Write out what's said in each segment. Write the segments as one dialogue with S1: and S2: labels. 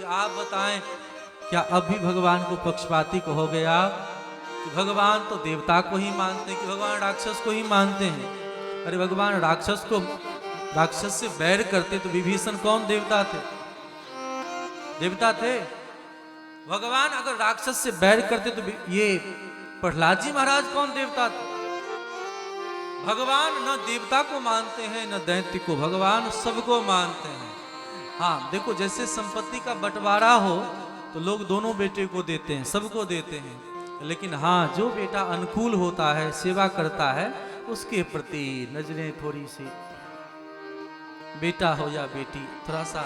S1: आप बताएं, क्या अब भी भगवान को पक्षपाती कहोगे आप कि भगवान तो देवता को ही मानते हैं, कि भगवान राक्षस को ही मानते हैं? अरे भगवान राक्षस से बैर करते तो विभीषण कौन देवता थे? देवता थे। भगवान अगर राक्षस से बैर करते तो ये प्रहलाद जी महाराज कौन देवता थे? भगवान न देवता को मानते हैं न दैत्य को, भगवान सबको मानते हैं। हाँ देखो, जैसे संपत्ति का बंटवारा हो तो लोग दोनों बेटे को देते हैं, सबको देते हैं, लेकिन हाँ जो बेटा अनुकूल होता है, सेवा करता है, उसके प्रति नजरें थोड़ी सी, बेटा हो या बेटी, थोड़ा सा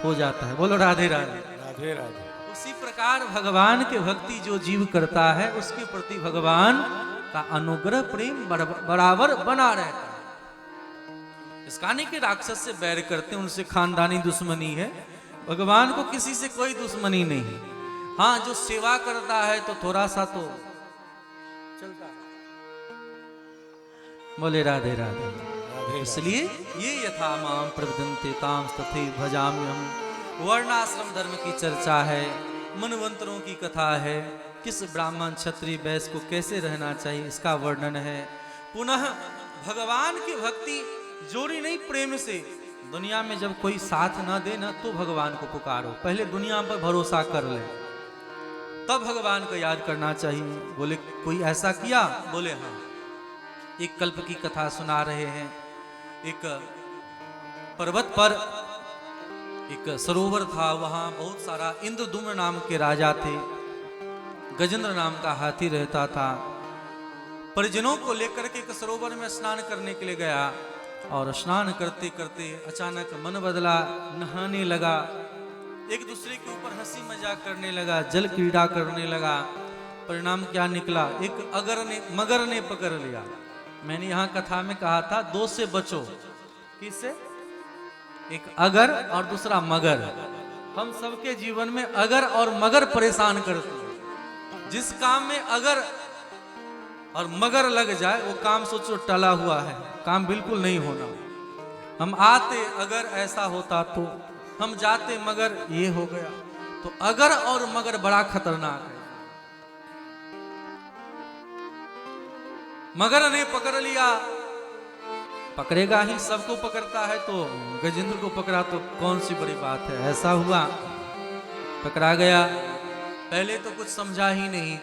S1: हो जाता है। बोलो राधे राधे।
S2: राधे राधे।
S1: उसी प्रकार भगवान के भक्ति जो जीव करता है, उसके प्रति भगवान का अनुग्रह प्रेम बराबर बना रहता है। इसका नहीं कि राक्षस से बैर करते हैं, उनसे खानदानी दुश्मनी है। भगवान को किसी से कोई दुश्मनी नहीं है। हाँ जो सेवा करता है तो थोड़ा सा तो चलता है। बोले राधे राधे। इसलिए ये यथा माम प्रवदन्ते ताम तथे भजाम्यहम्, वर्णाश्रम धर्म की चर्चा है, मनवंतरों की कथा है, किस ब्राह्मण क्षत्रिय वैश्य को कैसे रहना चाहिए इसका वर्णन है। पुनः भगवान की भक्ति जोड़ी नहीं प्रेम से। दुनिया में जब कोई साथ ना दे ना तो भगवान को पुकारो, पहले दुनिया पर भरोसा कर ले, तब भगवान को याद करना चाहिए। बोले कोई ऐसा किया? बोले हाँ। एक कल्प की कथा सुना रहे हैं। एक पर्वत पर एक सरोवर था, वहां बहुत सारा इंद्रदुम्न नाम के राजा थे, गजेंद्र नाम का हाथी रहता था। परिजनों को लेकर के एक सरोवर में स्नान करने के लिए गया और स्नान करते करते अचानक मन बदला, नहाने लगा, एक दूसरे के ऊपर हंसी मजाक करने लगा, जल क्रीड़ा करने लगा। परिणाम क्या निकला? एक मगर ने पकड़ लिया। मैंने यहाँ कथा में कहा था, दो से बचो। किससे? एक अगर और दूसरा मगर। हम सबके जीवन में अगर और मगर परेशान करते हैं। जिस काम में अगर और मगर लग जाए वो काम सोचो टला हुआ है, काम बिल्कुल नहीं होना। हम आते अगर ऐसा होता तो, हम जाते मगर ये हो गया। तो अगर और मगर बड़ा खतरनाक है। मगर ने पकड़ लिया, पकड़ेगा ही, सबको पकड़ता है, तो गजेंद्र को पकड़ा तो कौन सी बड़ी बात है। ऐसा हुआ, पकड़ा गया। पहले तो कुछ समझा ही नहीं,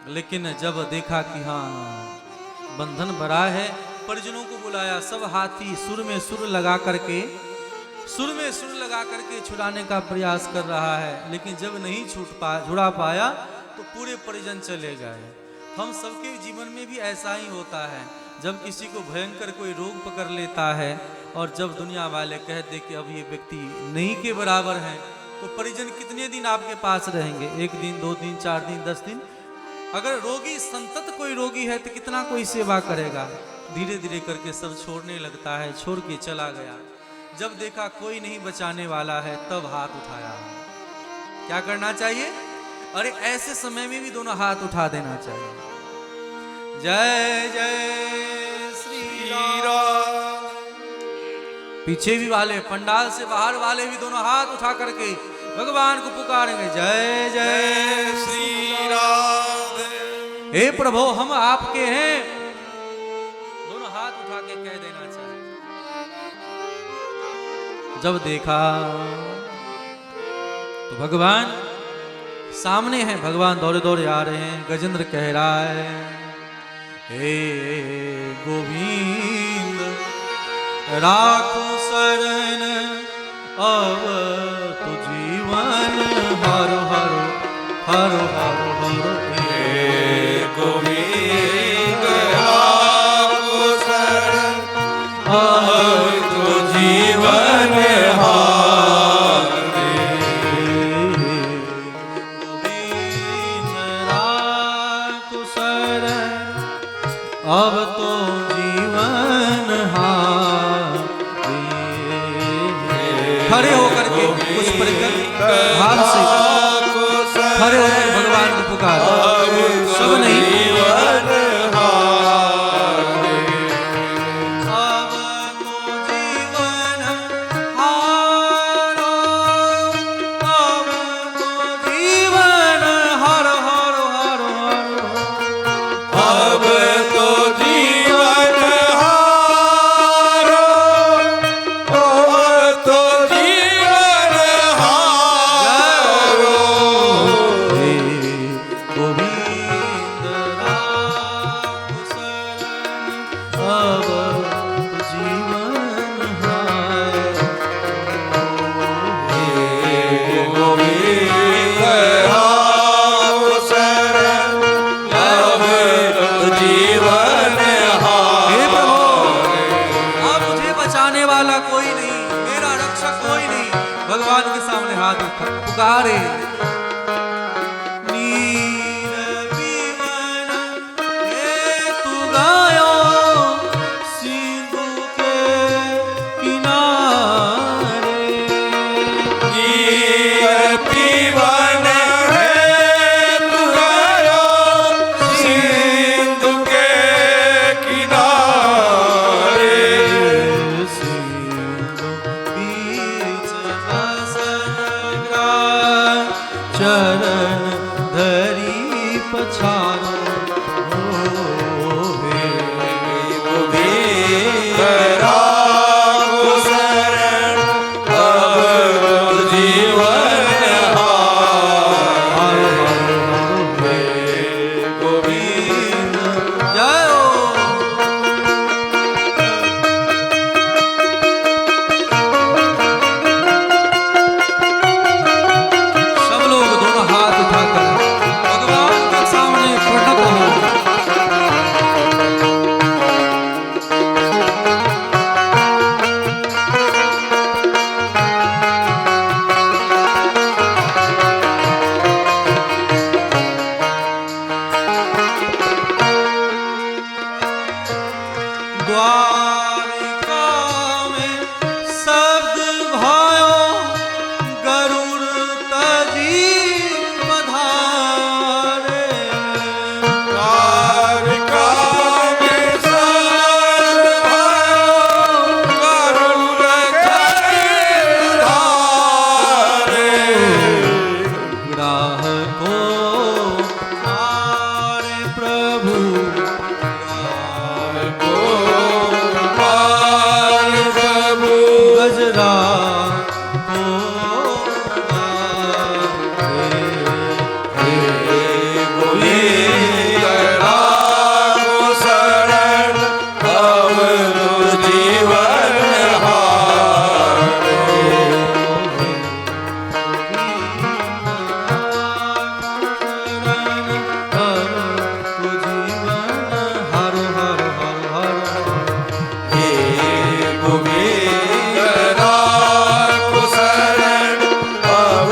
S1: लेकिन जब देखा कि हाँ बंधन भरा है, परिजनों को बुलाया। सब हाथी सुर में सुर लगा करके छुड़ाने का प्रयास कर रहा है, लेकिन जब नहीं छुड़ा पाया तो पूरे परिजन चले गए। हम सबके जीवन में भी ऐसा ही होता है। जब किसी को भयंकर कोई रोग पकड़ लेता है और जब दुनिया वाले कह दे कि अब ये व्यक्ति नहीं के बराबर है, तो परिजन कितने दिन आपके पास रहेंगे? 1 दिन, 2 दिन, 4 दिन, 10 दिन। अगर रोगी संतत कोई रोगी है तो कितना कोई सेवा करेगा? धीरे धीरे करके सब छोड़ने लगता है, छोड़ के चला गया। जब देखा कोई नहीं बचाने वाला है, तब हाथ उठाया। क्या करना चाहिए? अरे ऐसे समय में भी दोनों हाथ उठा देना चाहिए। जय जय श्री राम। पीछे भी वाले, पंडाल से बाहर वाले भी दोनों हाथ उठा करके भगवान को पुकारेंगे, जय जय श्री राम। हे प्रभु हम आपके हैं, दोनों हाथ उठा के कह देना चाहिए। जब देखा तो भगवान सामने हैं, भगवान दौड़े दौड़े आ रहे हैं। गजेंद्र कह रहा है, हे गोविंद राखो शरण अब तु जीवन, हरो हरो हरो हरो हरो। हे गोविंद राखो शरण अब तु जीवन, अब तो जीवन खड़े होकर के कुछ भाव से खड़े होकर भगवान को पुकार, सब नहीं। अब तो जीवन हारो, अब
S2: गोविंद राम शरण अब जीवन हारे।
S1: हे प्रभु, अब मुझे बचाने वाला कोई नहीं, मेरा रक्षक कोई नहीं। भगवान के सामने हाथ उठा पुकारे। चरण धरी पछारो
S2: गोविंद राम शरण अब जीवन हारे। गोविंद
S1: जय हो। द्वारिका में शब्द भयो गरुड़ तजी पधारे।
S2: द्वारिका में शब्द भयो गरुड़ तजी पधारे।
S1: ग्राहको मारे प्रभु गजरा
S2: गोविंद राम शरण अब जीवन हारे।
S1: हर हर हर हर
S2: गोविंद राम शरण अब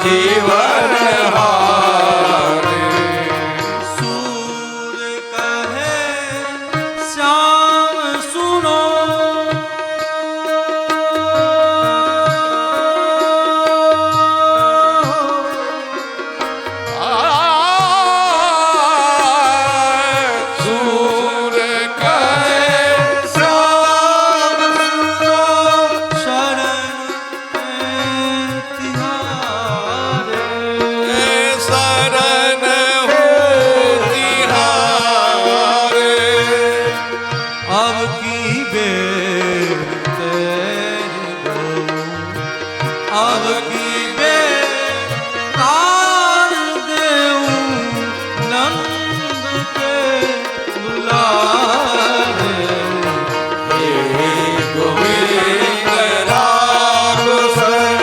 S2: जीवन हारे।
S1: सूर कहे श्याम सुनो
S2: सूर कहे श्याम सुनो
S1: शरण तिहारे।
S2: शरण हो तिहारे।
S1: अब की बेर तेरी गो, अब की बेर तार देऊं नंद के दुलारे।
S2: गोविंद राम शरण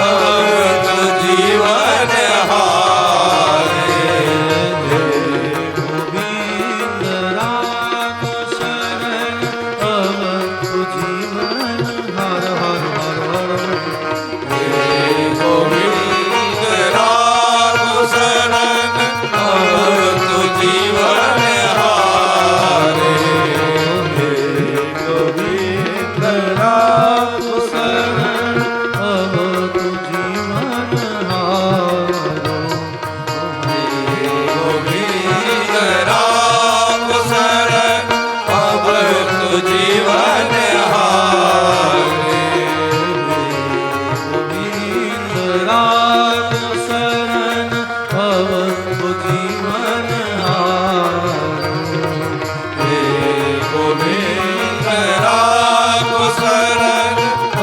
S2: अब जीवन हारे।
S1: गोविंद राम शरण अब जीवन हर हर हर हर।
S2: गोविंद राम शरण अब जीवन हारे।
S1: गोविंद राम शरण अब जीवन हारो।
S2: गोविंद राम शरण अब जीवन हारे।
S1: गोविंद राम शरण अब जीवन हारो।
S2: गोविंद राम शरण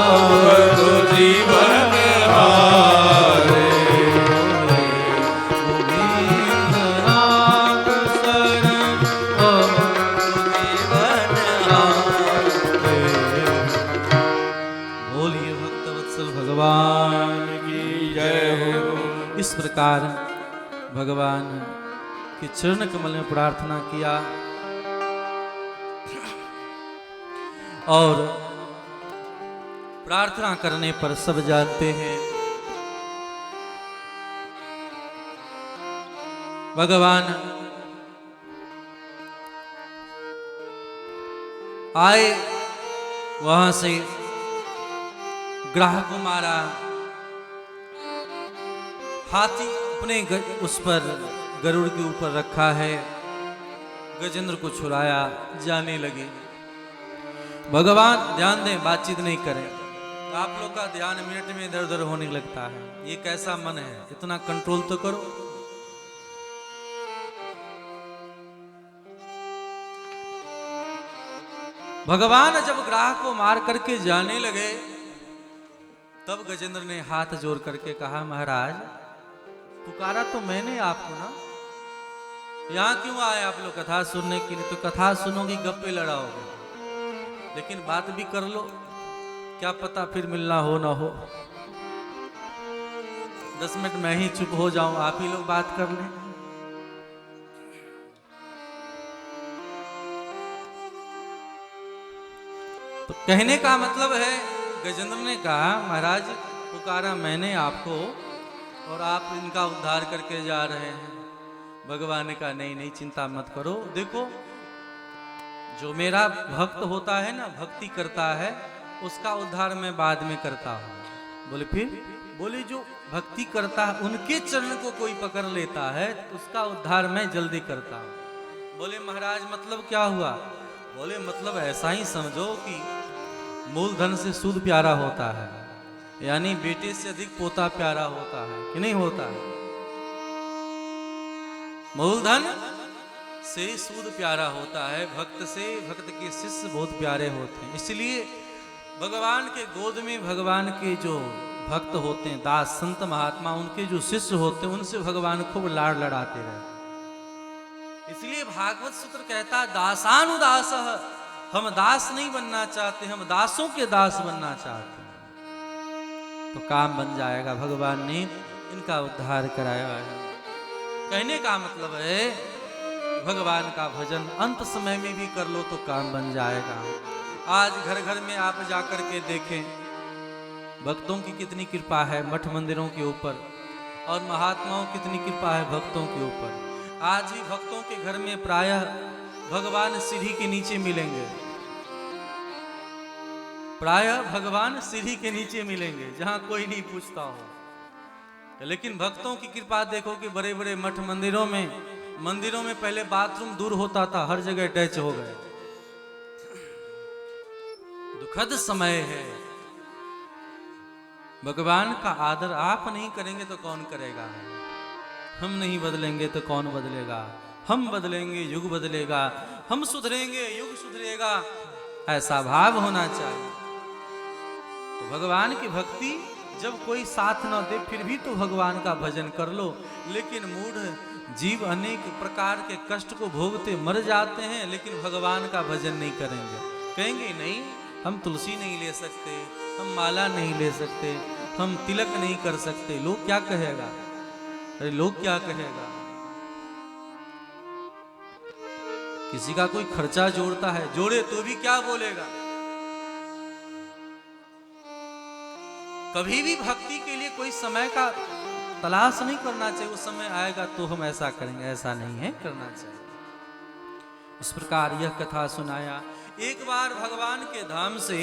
S2: अब जीवन हारे। जय हो।
S1: इस प्रकार भगवान के चरण कमल में प्रार्थना किया और प्रार्थना करने पर सब जानते हैं भगवान आए, वहां से ग्राह को मारा, हाथी अपने उस पर गरुड़ के ऊपर रखा है, गजेंद्र को छुड़ाया, जाने लगे। भगवान ध्यान दें, बातचीत नहीं करें। आप लोग का ध्यान मिनट में इधर उधर होने लगता है, ये कैसा मन है, इतना कंट्रोल तो करो। भगवान जब ग्राह को मार करके जाने लगे तब गजेंद्र ने हाथ जोड़ करके कहा, महाराज पुकारा तो मैंने आपको ना, यहाँ क्यों आए आप लोग कथा सुनने के लिए? तो कथा सुनोगी, गप्पे लड़ाओगे, लेकिन बात भी कर लो, क्या पता फिर मिलना हो ना हो। 10 मिनट मैं ही चुप हो जाऊं, आप ही लोग बात कर लें। तो कहने का मतलब है, गजेंद्र ने कहा, महाराज पुकारा मैंने आपको और आप इनका उद्धार करके जा रहे हैं। भगवान ने कहा, नहीं नहीं चिंता मत करो, देखो जो मेरा भक्त होता है ना, भक्ति करता है, उसका उद्धार मैं बाद में करता हूँ। बोले फिर? बोले जो भक्ति करता है उनके चरण को कोई पकड़ लेता है, उसका उद्धार मैं जल्दी करता हूँ। बोले महाराज मतलब क्या हुआ? बोले मतलब ऐसा ही समझो कि मूलधन से सूद प्यारा होता है, यानी बेटे से अधिक पोता प्यारा होता है कि नहीं होता है? मूलधन से सूद प्यारा होता है, भक्त से भक्त के शिष्य बहुत प्यारे होते हैं। इसलिए भगवान के गोद में भगवान के जो भक्त होते हैं, दास संत महात्मा, उनके जो शिष्य होते हैं, उनसे भगवान खूब लाड़ लड़ाते रहते। इसलिए भागवत सूत्र कहता है, दासानुदासः, हम दास नहीं बनना चाहते, हम दासों के दास बनना चाहते हैं। तो काम बन जाएगा, भगवान ने इनका उद्धार कराया है। कहने का मतलब है, भगवान का भजन अंत समय में भी कर लो तो काम बन जाएगा। आज घर घर में आप जाकर के देखें, भक्तों की कितनी कृपा है मठ मंदिरों के ऊपर, और महात्माओं की कितनी कृपा है भक्तों के ऊपर। आज भी भक्तों के घर में प्रायः भगवान सीढ़ी के नीचे मिलेंगे, प्रायः भगवान सीढ़ी के नीचे मिलेंगे, जहां कोई नहीं पूछता हो। लेकिन भक्तों की कृपा देखो कि बड़े बड़े मठ मंदिरों में पहले बाथरूम दूर होता था, हर जगह अटैच हो गए। दुखद समय है। भगवान का आदर आप नहीं करेंगे तो कौन करेगा? हम नहीं बदलेंगे तो कौन बदलेगा? हम बदलेंगे, युग बदलेगा, हम सुधरेंगे, युग सुधरेगा, ऐसा भाव होना चाहिए। तो भगवान की भक्ति, जब कोई साथ न दे फिर भी तो भगवान का भजन कर लो। लेकिन मूढ़ जीव अनेक प्रकार के कष्ट को भोगते मर जाते हैं, लेकिन भगवान का भजन नहीं करेंगे। कहेंगे नहीं, हम तुलसी नहीं ले सकते, हम माला नहीं ले सकते, हम तिलक नहीं कर सकते, लोग क्या कहेगा? अरे लोग क्या कहेगा? किसी का कोई खर्चा जोड़ता है, जोड़े तो भी क्या बोलेगा? कभी भी भक्ति के लिए कोई समय का तलाश नहीं करना चाहिए, उस समय आएगा तो हम ऐसा करेंगे, ऐसा नहीं है करना चाहिए। इस प्रकार यह कथा सुनाया। एक बार भगवान के धाम से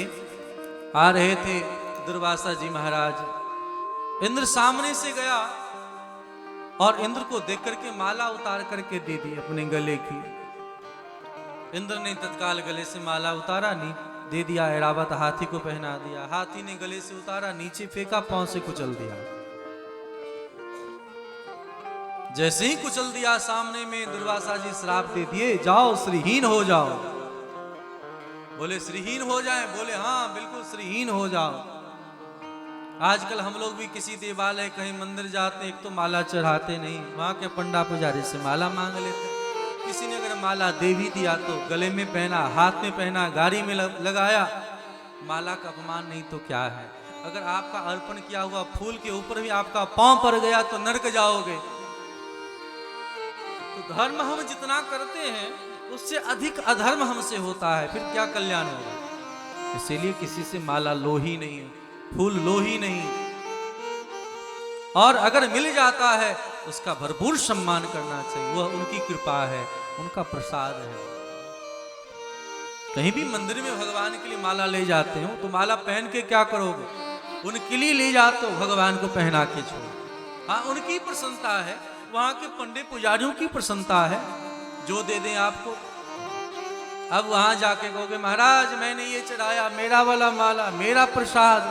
S1: आ रहे थे दुर्वासा जी महाराज, इंद्र सामने से गया और इंद्र को देख करके माला उतार करके दे दी अपने गले की। इंद्र ने तत्काल गले से माला उतारा, नहीं दे दिया, ऐरावत हाथी को पहना दिया। हाथी ने गले से उतारा, नीचे फेंका, पांव से कुचल दिया। जैसे ही कुचल दिया, सामने में दुर्वासा जी श्राप दे दिए, जाओ श्रीहीन हो जाओ। बोले श्रीहीन हो जाए? बोले हाँ बिल्कुल श्रीहीन हो जाओ। आजकल हम लोग भी किसी देवालय कहीं मंदिर जाते, एक तो माला चढ़ाते नहीं, वहां के पंडा पुजारी से माला मांग लेते। किसी ने अगर माला दे भी दिया तो गले में पहना, हाथ में पहना, गाड़ी में लगाया, माला का अपमान नहीं तो क्या है। अगर आपका अर्पण किया हुआ फूल के ऊपर भी आपका पांव पड़ गया तो नरक जाओगे। तो धर्म हम जितना करते हैं उससे अधिक अधर्म हमसे होता है, फिर क्या कल्याण होगा। इसीलिए किसी से माला लो ही नहीं, फूल लो ही नहीं, और अगर मिल जाता है उसका भरपूर सम्मान करना चाहिए। वह उनकी कृपा है, उनका प्रसाद है। कहीं भी मंदिर में भगवान के लिए माला ले जाते हो तो माला पहन के क्या करोगे? उनके लिए ले जाते हो, भगवान को पहना के छोड़ो। हाँ, उनकी प्रसन्नता है, वहां के पंडित पुजारियों की प्रसन्नता है, जो दे दें आपको। अब वहां जाके कहोगे महाराज मैंने ये चढ़ाया, मेरा वाला माला, मेरा प्रसाद,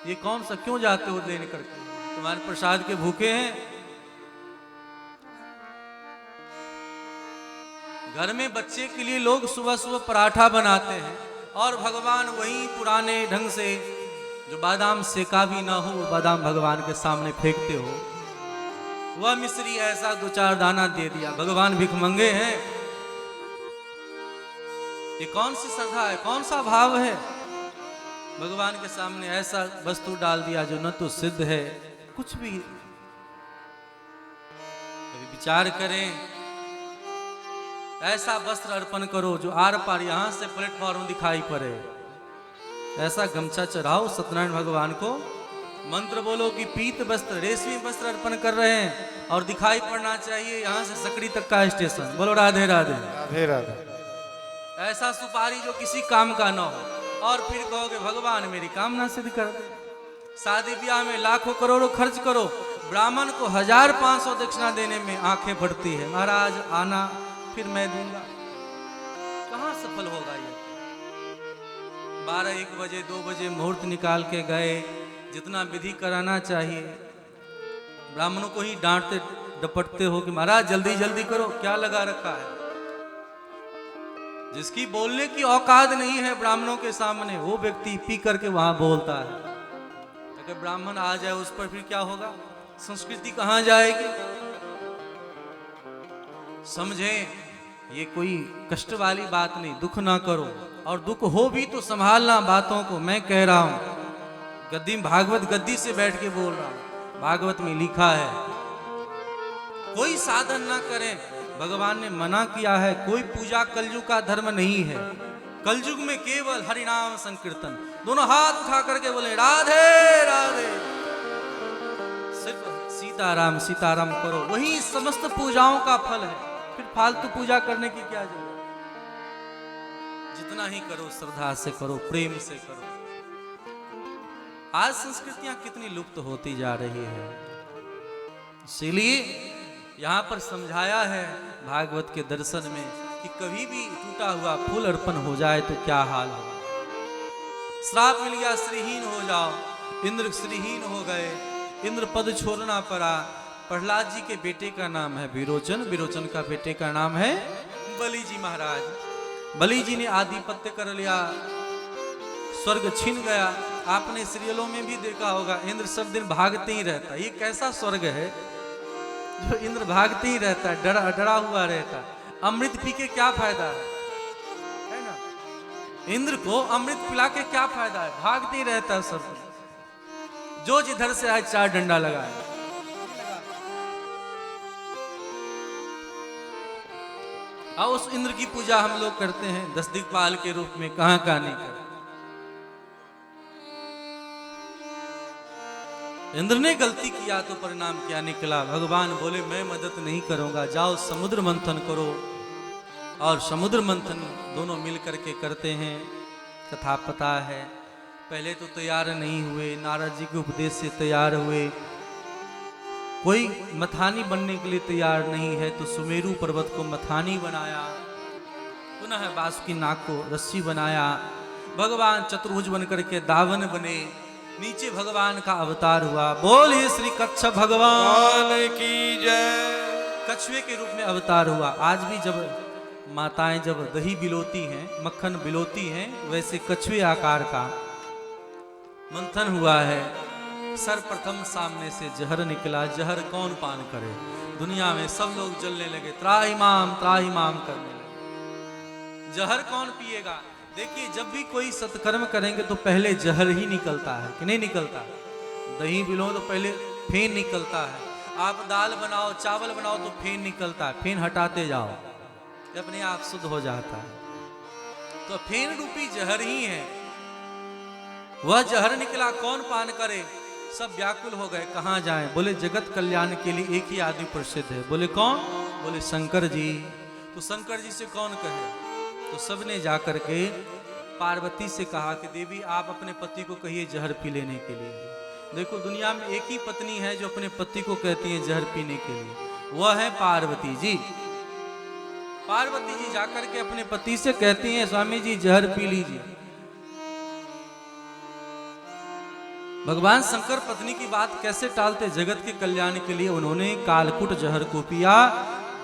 S1: ये कौन सा, क्यों जाते हो लेने करके? तुम्हारे प्रसाद के भूखे हैं। घर में बच्चे के लिए लोग सुबह सुबह पराठा बनाते हैं और भगवान वही पुराने ढंग से जो बादाम सेका भी ना हो, बादाम भगवान के सामने फेंकते हो। वह मिश्री ऐसा 2-4 दाना दे दिया, भगवान भिखमंगे हैं। ये कौन सी श्रद्धा है, कौन सा भाव है? भगवान के सामने ऐसा वस्तु डाल दिया जो न तो सिद्ध है कुछ भी। कभी विचार करें, ऐसा वस्त्र अर्पण करो जो आर पार यहां से प्लेटफॉर्म दिखाई पड़े, ऐसा गमछा चढ़ाओ सत्यनारायण भगवान को, मंत्र बोलो कि पीत वस्त्र, रेशमी वस्त्र अर्पण कर रहे हैं और दिखाई पड़ना चाहिए यहां से सकड़ी तक का स्टेशन। बोलो राधे राधे
S2: राधे राधे।
S1: ऐसा सुपारी जो किसी काम का ना हो, और फिर कहोगे भगवान मेरी कामना सिद्ध कर दे। शादी ब्याह में लाखों करोड़ों खर्च करो, ब्राह्मण को 1500 दक्षिणा देने में आंखें फटती है, महाराज आना फिर मैं दूंगा। कहां सफल होगा ये? 12-1 बजे 2 बजे मुहूर्त निकाल के गए, जितना विधि कराना चाहिए, ब्राह्मणों को ही डांटते डपटते हो कि महाराज जल्दी जल्दी करो, क्या लगा रखा है। जिसकी बोलने की औकात नहीं है ब्राह्मणों के सामने, वो व्यक्ति पी करके वहां बोलता है। अगर ब्राह्मण आ जाए उस पर फिर क्या होगा? संस्कृति कहां जाएगी? समझे, ये कोई कष्ट वाली बात नहीं, दुख ना करो, और दुख हो भी तो संभालना बातों को। मैं कह रहा हूं, गद्दी भागवत गद्दी से बैठ के बोल रहा हूं, भागवत में लिखा है कोई साधन ना करें, भगवान ने मना किया है। कोई पूजा कलयुग का धर्म नहीं है। कलयुग में केवल हरिनाम संकीर्तन। दोनों हाथ उठा करके बोले राधे राधे, सिर्फ सीताराम सीताराम करो, वही समस्त पूजाओं का फल है। फिर फालतू पूजा करने की क्या जरूरत? जितना ही करो श्रद्धा से करो, प्रेम से करो। आज संस्कृतियां कितनी लुप्त होती जा रही है, इसीलिए यहां पर समझाया है भागवत के दर्शन में कि कभी भी टूटा हुआ फूल अर्पण हो जाए तो क्या हाल हो। श्राप मिल गया, श्रीहीन हो जाओ। इंद्र श्रीहीन हो गए, इंद्र पद छोड़ना पड़ा। प्रहलाद जी के बेटे का नाम है विरोचन, विरोचन का बेटे का नाम है बलि जी महाराज। बलि जी ने आधिपत्य कर लिया, स्वर्ग छिन गया। आपने सीरियलों में भी देखा होगा, इंद्र सब दिन भागते ही रहता है। ये कैसा स्वर्ग है जो इंद्र भागते ही रहता है, डरा डरा हुआ रहता है। अमृत पी के क्या फायदा है ना? इंद्र को अमृत पिला के क्या फायदा है? भागते ही रहता है सब, जो जिधर से आए 4 डंडा लगाए। और उस इंद्र की पूजा हम लोग करते हैं 10 दिक्पाल के रूप में, कहां कहां नहीं करते। इंद्र ने गलती किया तो परिणाम क्या निकला? भगवान बोले मैं मदद नहीं करूंगा, जाओ समुद्र मंथन करो। और समुद्र मंथन दोनों मिल करके करते हैं। कथा पता है, पहले तो तैयार नहीं हुए, नारद जी के उपदेश से तैयार हुए। कोई मथानी बनने के लिए तैयार नहीं है तो सुमेरु पर्वत को मथानी बनाया, पुनः बासुकी नाग को रस्सी बनाया। भगवान चतुर्भुज बन करके दावन बने, नीचे भगवान का अवतार हुआ। बोलिए श्री कच्छ भगवान
S2: की जय।
S1: कछुए के रूप में अवतार हुआ। आज भी जब माताएं जब दही बिलोती हैं, मक्खन बिलोती हैं, वैसे कछुए आकार का मंथन हुआ है। सर्वप्रथम सामने से जहर निकला। जहर कौन पान करे? दुनिया में सब लोग जलने लगे, त्राहिमाम त्राहिमाम करने लगे। जहर कौन पिएगा? देखिए, जब भी कोई सत्कर्म करेंगे तो पहले जहर ही निकलता है कि नहीं निकलता? दही बिलो तो पहले फेन निकलता है। आप दाल बनाओ, चावल बनाओ तो फेन निकलता है। फेन हटाते जाओ, अपने आप शुद्ध हो जाता है। तो फेन रूपी जहर ही है। वह जहर निकला, कौन पान करे? सब व्याकुल हो गए, कहाँ जाएं? बोले जगत कल्याण के लिए एक ही आदमी प्रसिद्ध है। बोले कौन? बोले शंकर जी। तो शंकर जी से कौन कहे? तो सबने जाकर के पार्वती से कहा कि देवी आप अपने पति को कहिए जहर पी लेने के लिए। देखो, दुनिया में एक ही पत्नी है जो अपने पति को कहती है जहर पीने के लिए, वह है पार्वती जी। पार्वती जी जाकर के अपने पति से कहती हैं स्वामी जी जहर पी लीजिए। भगवान शंकर पत्नी की बात कैसे टालते? जगत के कल्याण के लिए उन्होंने कालकुट जहर को पिया,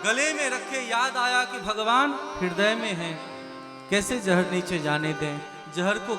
S1: गले में रखे। याद आया कि भगवान हृदय में हैं, कैसे जहर नीचे जाने दें? जहर को